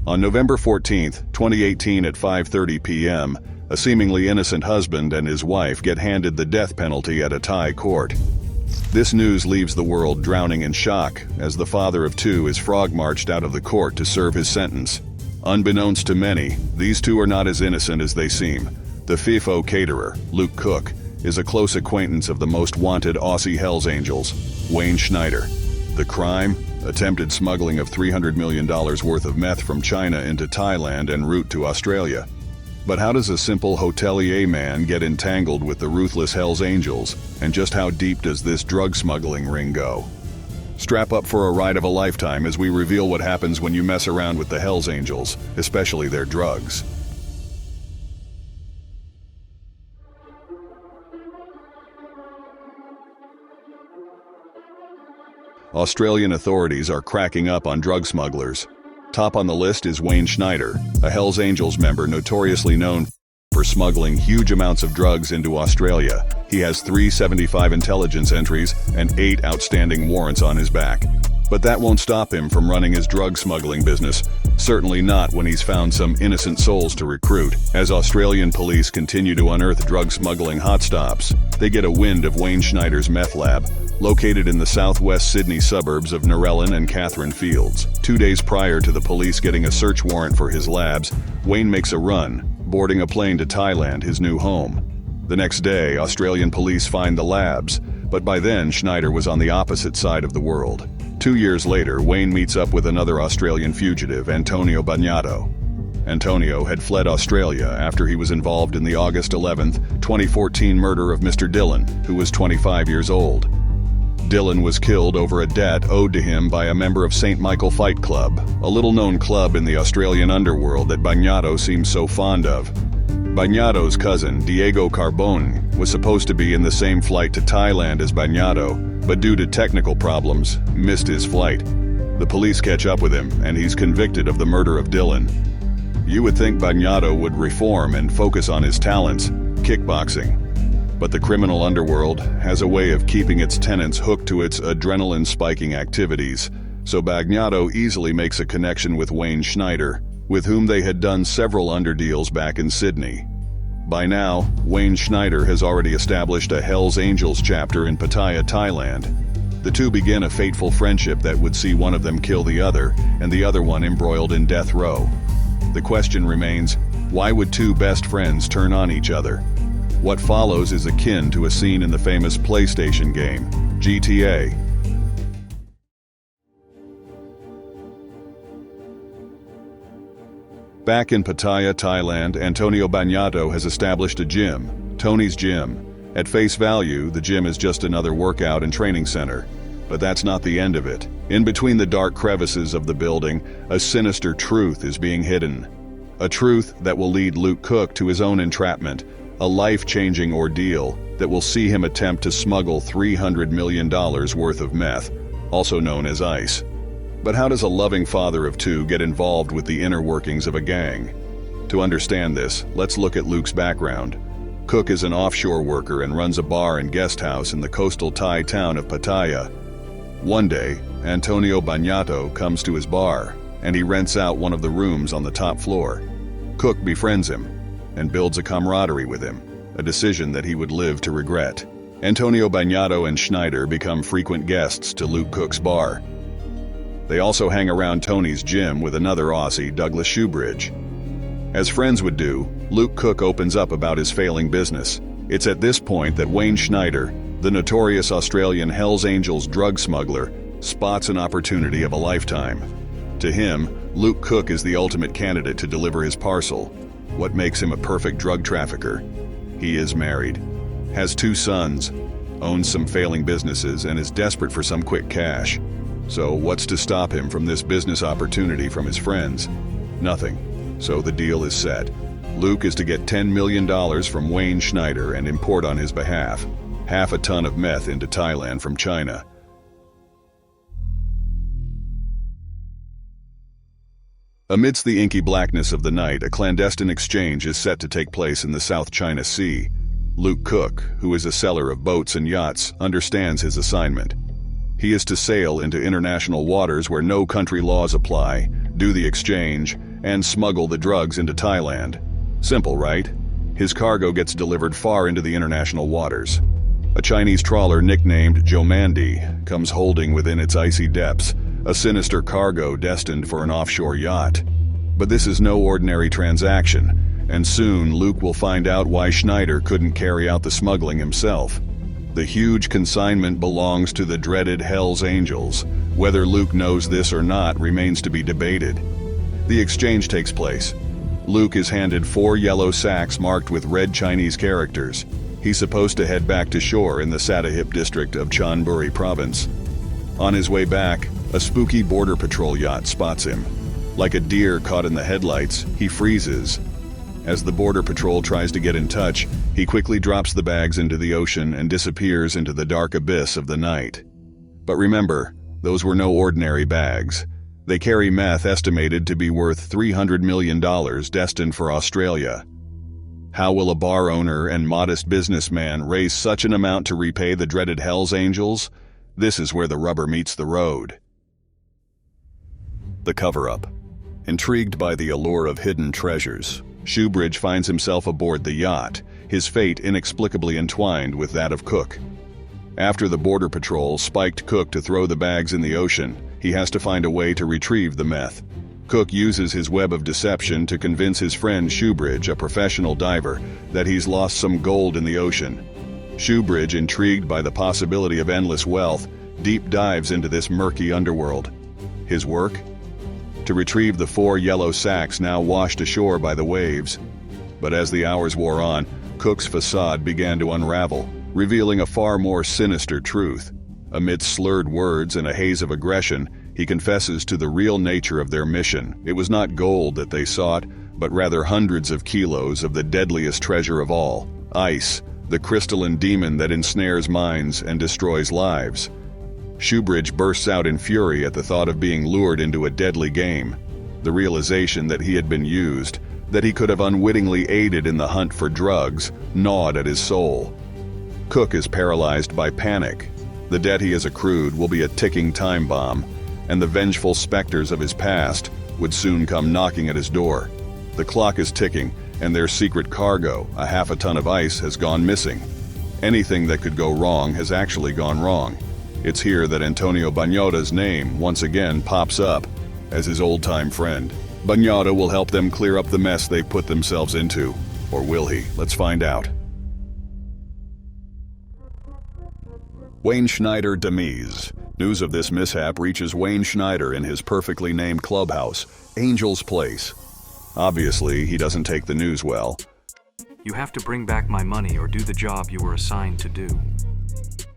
On November 14, 2018 at 5:30 p.m., a seemingly innocent husband and his wife get handed the death penalty at a Thai court. This news leaves the world drowning in shock as the father of two is frog-marched out of the court to serve his sentence. Unbeknownst to many, these two are not as innocent as they seem. The FIFO caterer, Luke Cook, is a close acquaintance of the most wanted Aussie Hells Angels, Wayne Schneider. The crime? Attempted smuggling of $300 million worth of meth from China into Thailand en route to Australia. But how does a simple hotelier man get entangled with the ruthless Hells Angels, and just how deep does this drug smuggling ring go? Strap up for a ride of a lifetime as we reveal what happens when you mess around with the Hells Angels, especially their drugs. Australian authorities are cracking up on drug smugglers. Top on the list is Wayne Schneider, a Hells Angels member notoriously known for smuggling huge amounts of drugs into Australia. He has 375 intelligence entries and 8 outstanding warrants on his back. But that won't stop him from running his drug smuggling business, certainly not when he's found some innocent souls to recruit. As Australian police continue to unearth drug smuggling hotstops, they get a wind of Wayne Schneider's meth lab, located in the southwest Sydney suburbs of Narellan and Catherine Fields. 2 days prior to the police getting a search warrant for his labs, Wayne makes a run, boarding a plane to Thailand, his new home. The next day, Australian police find the labs, but by then Schneider was on the opposite side of the world. 2 years later, Wayne meets up with another Australian fugitive, Antonio Bagnota. Antonio had fled Australia after he was involved in the August 11, 2014 murder of Mr. Dillon, who was 25 years old. Dillon was killed over a debt owed to him by a member of St. Michael Fight Club, a little-known club in the Australian underworld that Bagnota seems so fond of. Bagnota's cousin, Diego Carbone, was supposed to be in the same flight to Thailand as Bagnota, but due to technical problems, missed his flight. The police catch up with him, and he's convicted of the murder of Dillon. You would think Bagnota would reform and focus on his talents, kickboxing. But the criminal underworld has a way of keeping its tenants hooked to its adrenaline-spiking activities, so Bagnota easily makes a connection with Wayne Schneider, with whom they had done several underdeals back in Sydney. By now, Wayne Schneider has already established a Hells Angels chapter in Pattaya, Thailand. The two begin a fateful friendship that would see one of them kill the other, and the other one embroiled in death row. The question remains, why would two best friends turn on each other? What follows is akin to a scene in the famous PlayStation game, GTA. Back in Pattaya, Thailand, Antonio Bagnota has established a gym, Tony's Gym. At face value, the gym is just another workout and training center. But that's not the end of it. In between the dark crevices of the building, a sinister truth is being hidden. A truth that will lead Luke Cook to his own entrapment, a life-changing ordeal that will see him attempt to smuggle $300 million worth of meth, also known as ice. But how does a loving father of two get involved with the inner workings of a gang? To understand this, let's look at Luke's background. Cook is an offshore worker and runs a bar and guest house in the coastal Thai town of Pattaya. One day, Antonio Bagnota comes to his bar, and he rents out one of the rooms on the top floor. Cook befriends him and builds a camaraderie with him, a decision that he would live to regret. Antonio Bagnota and Schneider become frequent guests to Luke Cook's bar. They also hang around Tony's gym with another Aussie, Douglas Shoebridge. As friends would do, Luke Cook opens up about his failing business. It's at this point that Wayne Schneider, the notorious Australian Hells Angels drug smuggler, spots an opportunity of a lifetime. To him, Luke Cook is the ultimate candidate to deliver his parcel. What makes him a perfect drug trafficker? He is married, has 2 sons, owns some failing businesses, and is desperate for some quick cash. So what's to stop him from this business opportunity from his friends? Nothing. So the deal is set. Luke is to get $10 million from Wayne Schneider and import on his behalf half a ton of meth into Thailand from China. Amidst the inky blackness of the night, a clandestine exchange is set to take place in the South China Sea. Luke Cook, who is a seller of boats and yachts, understands his assignment. He is to sail into international waters where no country laws apply, do the exchange, and smuggle the drugs into Thailand. Simple, right? His cargo gets delivered far into the international waters. A Chinese trawler nicknamed Jomandi comes holding within its icy depths a sinister cargo destined for an offshore yacht. But this is no ordinary transaction, and soon Luke will find out why Schneider couldn't carry out the smuggling himself. The huge consignment belongs to the dreaded Hell's Angels. Whether Luke knows this or not remains to be debated. The exchange takes place. Luke is handed 4 yellow sacks marked with red Chinese characters. He's supposed to head back to shore in the Satahip district of Chonburi province. On his way back, a spooky border patrol yacht spots him. Like a deer caught in the headlights, he freezes. As the border patrol tries to get in touch, he quickly drops the bags into the ocean and disappears into the dark abyss of the night. But remember, those were no ordinary bags. They carry meth estimated to be worth $300 million destined for Australia. How will a bar owner and modest businessman raise such an amount to repay the dreaded Hell's Angels? This is where the rubber meets the road. The cover-up. Intrigued by the allure of hidden treasures, Shoebridge finds himself aboard the yacht, his fate inexplicably entwined with that of Cook. After the border patrol spiked Cook to throw the bags in the ocean, he has to find a way to retrieve the meth. Cook uses his web of deception to convince his friend Shoebridge, a professional diver, that he's lost some gold in the ocean. Shoebridge, intrigued by the possibility of endless wealth, deep dives into this murky underworld. His work? To retrieve the 4 yellow sacks now washed ashore by the waves. But as the hours wore on, Cook's facade began to unravel, revealing a far more sinister truth. Amidst slurred words and a haze of aggression, he confesses to the real nature of their mission. It was not gold that they sought, but rather hundreds of kilos of the deadliest treasure of all, ice, the crystalline demon that ensnares minds and destroys lives. Shoebridge bursts out in fury at the thought of being lured into a deadly game. The realization that he had been used, that he could have unwittingly aided in the hunt for drugs, gnawed at his soul. Cook is paralyzed by panic. The debt he has accrued will be a ticking time bomb, and the vengeful specters of his past would soon come knocking at his door. The clock is ticking, and their secret cargo, a half a ton of ice, has gone missing. Anything that could go wrong has actually gone wrong. It's here that Antonio Bagnota's name once again pops up as his old-time friend. Bagnota will help them clear up the mess they've put themselves into. Or will he? Let's find out. Wayne Schneider demise. News of this mishap reaches Wayne Schneider in his perfectly named clubhouse, Angel's Place. Obviously, he doesn't take the news well. You have to bring back my money or do the job you were assigned to do.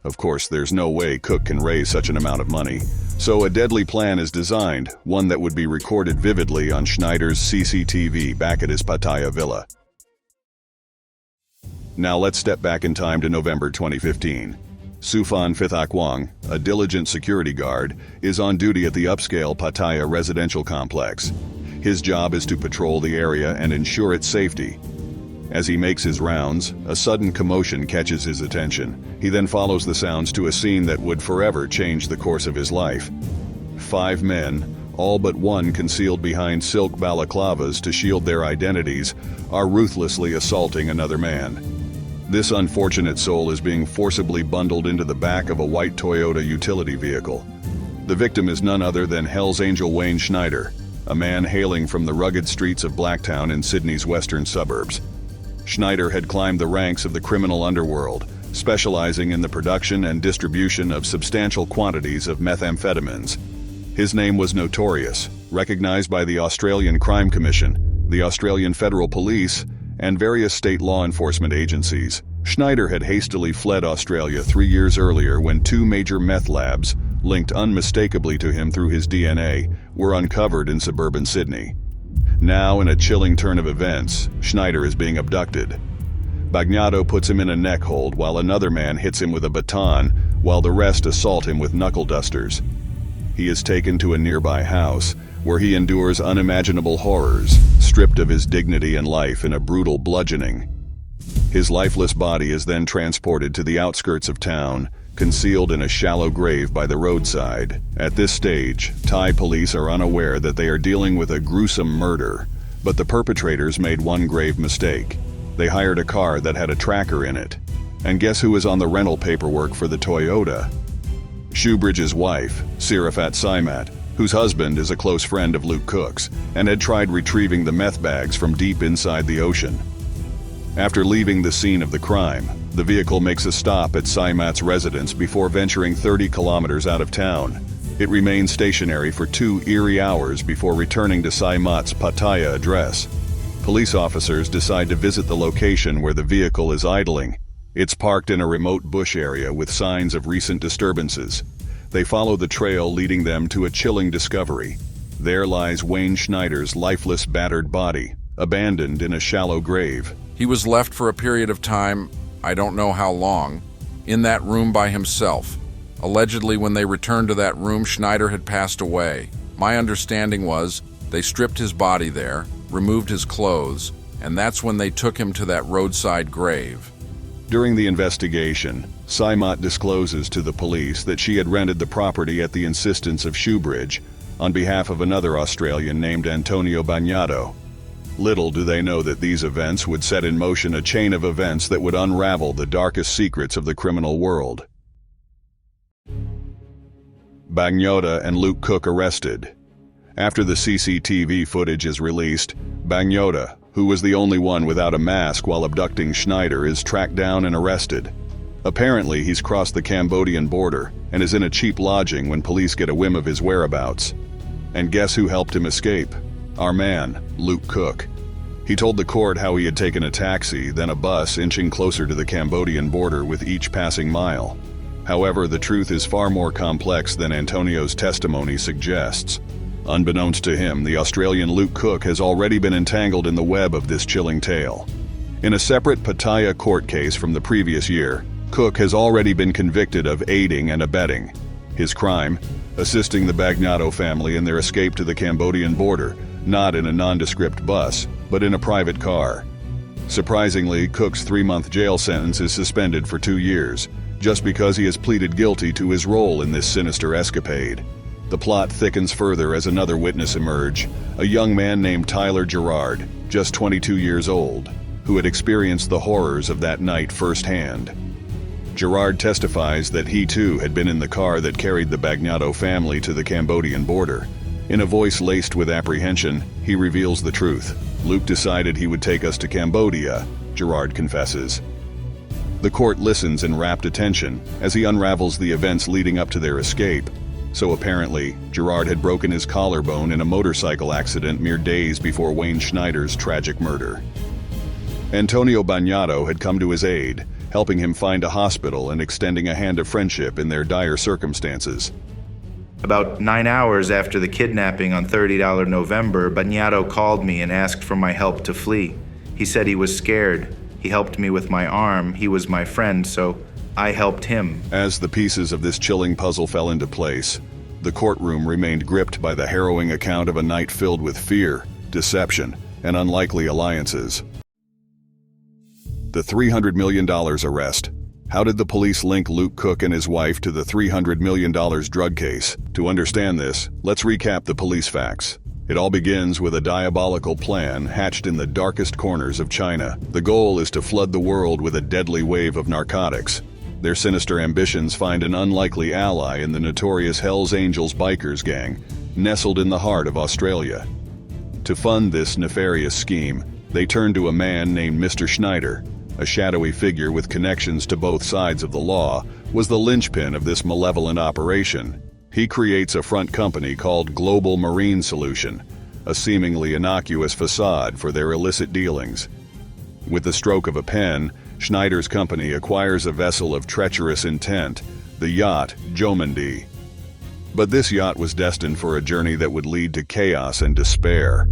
Of course, there's no way Cook can raise such an amount of money. So a deadly plan is designed, one that would be recorded vividly on Schneider's CCTV back at his Pattaya villa. Now let's step back in time to November 2015. Sufan Fithakwang, a diligent security guard, is on duty at the upscale Pattaya residential complex. His job is to patrol the area and ensure its safety. As he makes his rounds, a sudden commotion catches his attention. He then follows the sounds to a scene that would forever change the course of his life. 5 men, all but one concealed behind silk balaclavas to shield their identities, are ruthlessly assaulting another man. This unfortunate soul is being forcibly bundled into the back of a white Toyota utility vehicle. The victim is none other than Hell's Angel Wayne Schneider, a man hailing from the rugged streets of Blacktown in Sydney's western suburbs. Schneider had climbed the ranks of the criminal underworld, specializing in the production and distribution of substantial quantities of methamphetamines. His name was notorious, recognized by the Australian Crime Commission, the Australian Federal Police, and various state law enforcement agencies. Schneider had hastily fled Australia 3 years earlier when 2 major meth labs, linked unmistakably to him through his DNA, were uncovered in suburban Sydney. Now, in a chilling turn of events, Schneider is being abducted. Bagnota puts him in a neck hold while another man hits him with a baton, while the rest assault him with knuckle dusters. He is taken to a nearby house, where he endures unimaginable horrors, stripped of his dignity and life in a brutal bludgeoning. His lifeless body is then transported to the outskirts of town, concealed in a shallow grave by the roadside. At this stage, Thai police are unaware that they are dealing with a gruesome murder, but the perpetrators made one grave mistake. They hired a car that had a tracker in it. And guess who is on the rental paperwork for the Toyota? Shoebridge's wife, Sirafat Saimat, whose husband is a close friend of Luke Cook's, and had tried retrieving the meth bags from deep inside the ocean. After leaving the scene of the crime, the vehicle makes a stop at Saimat's residence before venturing 30 kilometers out of town. It remains stationary for 2 eerie hours before returning to Saimat's Pattaya address. Police officers decide to visit the location where the vehicle is idling. It's parked in a remote bush area with signs of recent disturbances. They follow the trail leading them to a chilling discovery. There lies Wayne Schneider's lifeless, battered body, abandoned in a shallow grave. He was left for a period of time, I don't know how long, in that room by himself. Allegedly, when they returned to that room, Schneider had passed away. My understanding was they stripped his body there, removed his clothes, and that's when they took him to that roadside grave. During the investigation, Saimat discloses to the police that she had rented the property at the insistence of Shoebridge on behalf of another Australian named Antonio Bagnota. Little do they know that these events would set in motion a chain of events that would unravel the darkest secrets of the criminal world. Bagnota and Luke Cook arrested. After the CCTV footage is released, Bagnota, who was the only one without a mask while abducting Schneider, is tracked down and arrested. Apparently, he's crossed the Cambodian border and is in a cheap lodging when police get a whim of his whereabouts. And guess who helped him escape? Our man, Luke Cook. He told the court how he had taken a taxi, then a bus, inching closer to the Cambodian border with each passing mile. However, the truth is far more complex than Antonio's testimony suggests. Unbeknownst to him, the Australian Luke Cook has already been entangled in the web of this chilling tale. In a separate Pattaya court case from the previous year, Cook has already been convicted of aiding and abetting. His crime? Assisting the Bagnota family in their escape to the Cambodian border, not in a nondescript bus, but in a private car. Surprisingly, Cook's 3-month jail sentence is suspended for 2 years, just because he has pleaded guilty to his role in this sinister escapade. The plot thickens further as another witness emerges, a young man named Tyler Gerard, just 22 years old, who had experienced the horrors of that night firsthand. Gerard testifies that he too had been in the car that carried the Bagnota family to the Cambodian border. In a voice laced with apprehension, he reveals the truth. Luke decided he would take us to Cambodia, Gerard confesses. The court listens in rapt attention as he unravels the events leading up to their escape. So apparently, Gerard had broken his collarbone in a motorcycle accident mere days before Wayne Schneider's tragic murder. Antonio Bagnota had come to his aid, helping him find a hospital and extending a hand of friendship in their dire circumstances. About 9 hours after the kidnapping on $30 November, Bagnota called me and asked for my help to flee. He said he was scared. He helped me with my arm. He was my friend, so I helped him. As the pieces of this chilling puzzle fell into place, the courtroom remained gripped by the harrowing account of a night filled with fear, deception, and unlikely alliances. The $300 million arrest. How did the police link Luke Cook and his wife to the $300 million drug case? To understand this, let's recap the police facts. It all begins with a diabolical plan hatched in the darkest corners of China. The goal is to flood the world with a deadly wave of narcotics. Their sinister ambitions find an unlikely ally in the notorious Hells Angels bikers gang, nestled in the heart of Australia. To fund this nefarious scheme, they turn to a man named Mr. Schneider. A shadowy figure with connections to both sides of the law was the linchpin of this malevolent operation. He creates a front company called Global Marine Solution, a seemingly innocuous facade for their illicit dealings. With the stroke of a pen, Schneider's company acquires a vessel of treacherous intent, the yacht Jomandi. But this yacht was destined for a journey that would lead to chaos and despair.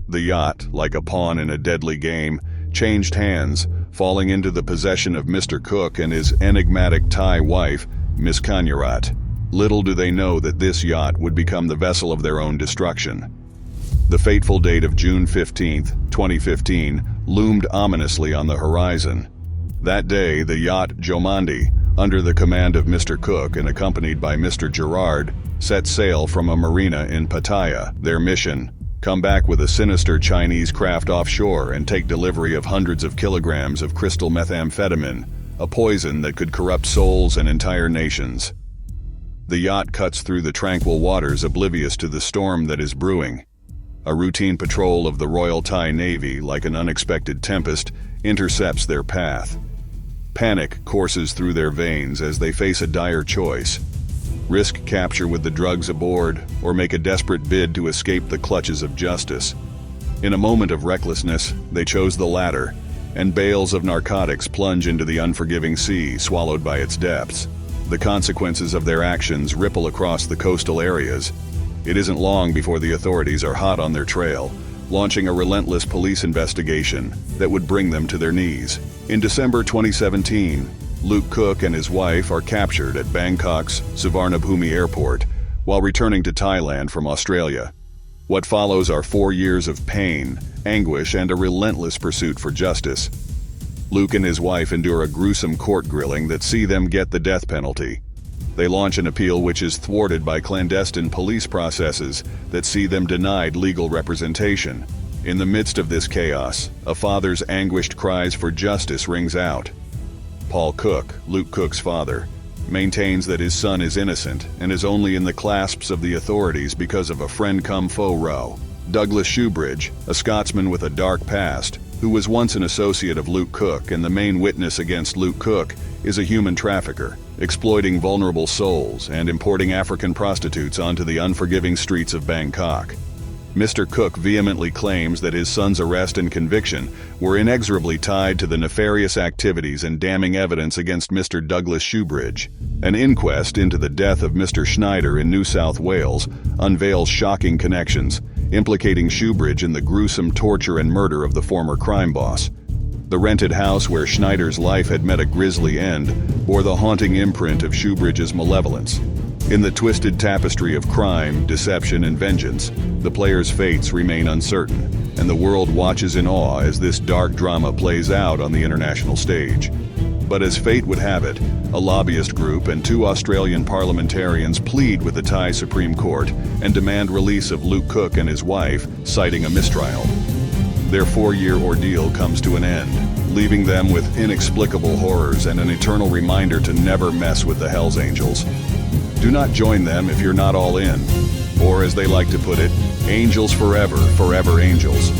The yacht, like a pawn in a deadly game, changed hands, falling into the possession of Mr. Cook and his enigmatic Thai wife, Miss Kanyarat. Little do they know that this yacht would become the vessel of their own destruction. The fateful date of June 15, 2015, loomed ominously on the horizon. That day, the yacht Jomandi under the command of Mr. Cook and accompanied by Mr. Gerard, set sail from a marina in Pattaya. Their mission: come back with a sinister Chinese craft offshore and take delivery of hundreds of kilograms of crystal methamphetamine, a poison that could corrupt souls and entire nations. The yacht cuts through the tranquil waters, oblivious to the storm that is brewing. A routine patrol of the Royal Thai Navy, like an unexpected tempest, intercepts their path. Panic courses through their veins as they face a dire choice: risk capture with the drugs aboard, or make a desperate bid to escape the clutches of justice. In a moment of recklessness, they chose the latter, and bales of narcotics plunge into the unforgiving sea, swallowed by its depths. The consequences of their actions ripple across the coastal areas. It isn't long before the authorities are hot on their trail, launching a relentless police investigation that would bring them to their knees. In December 2017, Luke Cook and his wife are captured at Bangkok's Suvarnabhumi airport while returning to Thailand from Australia. What follows are 4 years of pain, anguish, and a relentless pursuit for justice. Luke and his wife endure a gruesome court grilling that see them get the death penalty. They launch an appeal which is thwarted by clandestine police processes that see them denied legal representation. In the midst of this chaos, a father's anguished cries for justice rings out. Paul Cook, Luke Cook's father, maintains that his son is innocent and is only in the clasps of the authorities because of a friend-come-foe row. Douglas Shoebridge, a Scotsman with a dark past, who was once an associate of Luke Cook and the main witness against Luke Cook, is a human trafficker, exploiting vulnerable souls and importing African prostitutes onto the unforgiving streets of Bangkok. Mr. Cook vehemently claims that his son's arrest and conviction were inexorably tied to the nefarious activities and damning evidence against Mr. Douglas Shoebridge. An inquest into the death of Mr. Schneider in New South Wales unveils shocking connections, implicating Shoebridge in the gruesome torture and murder of the former crime boss. The rented house where Schneider's life had met a grisly end bore the haunting imprint of Shoebridge's malevolence. In the twisted tapestry of crime, deception, and vengeance, the players' fates remain uncertain, and the world watches in awe as this dark drama plays out on the international stage. But as fate would have it, a lobbyist group and 2 Australian parliamentarians plead with the Thai Supreme Court and demand release of Luke Cook and his wife, citing a mistrial. Their 4-year ordeal comes to an end, leaving them with inexplicable horrors and an eternal reminder to never mess with the Hells Angels. Do not join them if you're not all in. Or as they like to put it, angels forever, forever angels.